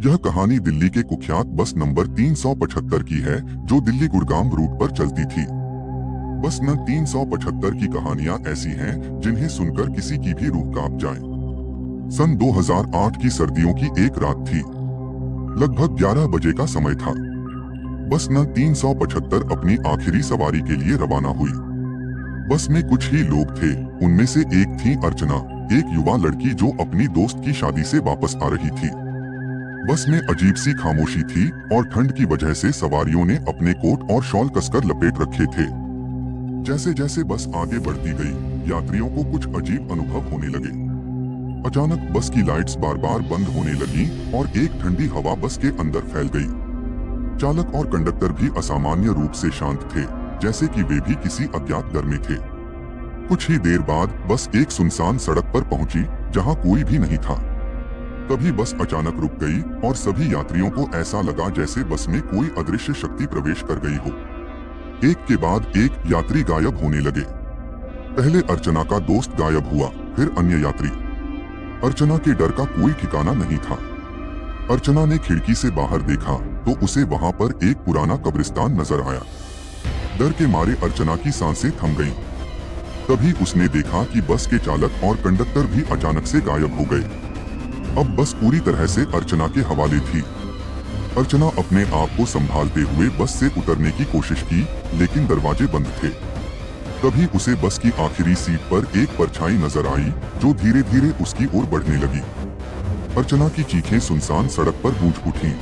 यह कहानी दिल्ली के कुख्यात बस नंबर 375 की है, जो दिल्ली गुड़गांव रूट पर चलती थी। बस न 375 की कहानियां ऐसी हैं जिन्हें सुनकर किसी की भी रूह कांप जाए। सन 2008 की सर्दियों की एक रात थी। लगभग 11 बजे का समय था। बस न 375 अपनी आखिरी सवारी के लिए रवाना हुई। बस में कुछ ही लोग थे। उनमें से एक थी अर्चना, एक युवा लड़की जो अपनी दोस्त की शादी से वापस आ रही थी। बस में अजीब सी खामोशी थी और ठंड की वजह से सवारियों ने अपने कोट और शॉल कसकर लपेट रखे थे। जैसे जैसे बस आगे बढ़ती गई, यात्रियों को कुछ अजीब अनुभव होने लगे। अचानक बस की लाइट्स बार बार बंद होने लगी और एक ठंडी हवा बस के अंदर फैल गई। चालक और कंडक्टर भी असामान्य रूप से शांत थे, जैसे कि वे भी किसी अज्ञात डर में थे। कुछ ही देर बाद बस एक सुनसान सड़क पर पहुंची, जहां कोई भी नहीं था। तभी बस अचानक रुक गई और सभी यात्रियों को ऐसा लगा जैसे बस में कोई अदृश्य शक्ति प्रवेश कर गई हो। एक के बाद एक यात्री गायब होने लगे। पहले अर्चना का दोस्त गायब हुआ, फिर अन्य यात्री। अर्चना के डर का कोई ठिकाना नहीं था। अर्चना ने खिड़की से बाहर देखा तो उसे वहां पर एक पुराना कब्रिस्तान नजर आया। डर के मारे अर्चना की सांसें थम गईं। तभी उसने देखा कि बस के चालक और कंडक्टर भी अचानक से गायब हो गए। अब बस पूरी तरह से अर्चना के हवाले थी। अर्चना अपने आप को संभालते हुए बस से उतरने की कोशिश की, लेकिन दरवाजे बंद थे। तभी उसे बस की आखिरी सीट पर एक परछाई नजर आई, जो धीरे धीरे उसकी ओर बढ़ने लगी। अर्चना की चीखें सुनसान सड़क पर गूंज उठीं।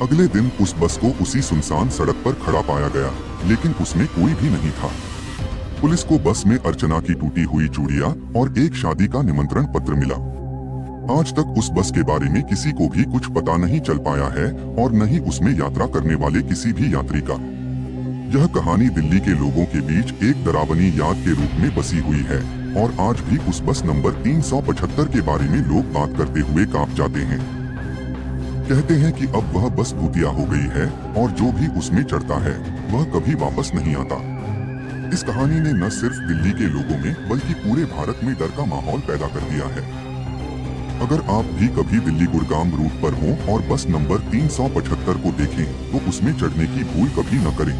अगले दिन उस बस को उसी सुनसान सड़क पर खड़ा पाया गया, लेकिन उसमें कोई भी नहीं था। पुलिस को बस में अर्चना की टूटी हुई चूड़ियां और एक शादी का निमंत्रण पत्र मिला। आज तक उस बस के बारे में किसी को भी कुछ पता नहीं चल पाया है और न ही उसमें यात्रा करने वाले किसी भी यात्री का। यह कहानी दिल्ली के लोगों के बीच एक डरावनी याद के रूप में बसी हुई है और आज भी उस बस नंबर 375 के बारे में लोग बात करते हुए कांप जाते हैं। कहते हैं कि अब वह बस भूतिया हो गई है और जो भी उसमें चढ़ता है वह कभी वापस नहीं आता। इस कहानी ने न सिर्फ दिल्ली के लोगों में बल्कि पूरे भारत में डर का माहौल पैदा कर दिया है। अगर आप भी कभी दिल्ली गुड़गांव रूट पर हों और बस नंबर 375 को देखें तो उसमें चढ़ने की भूल कभी न करें।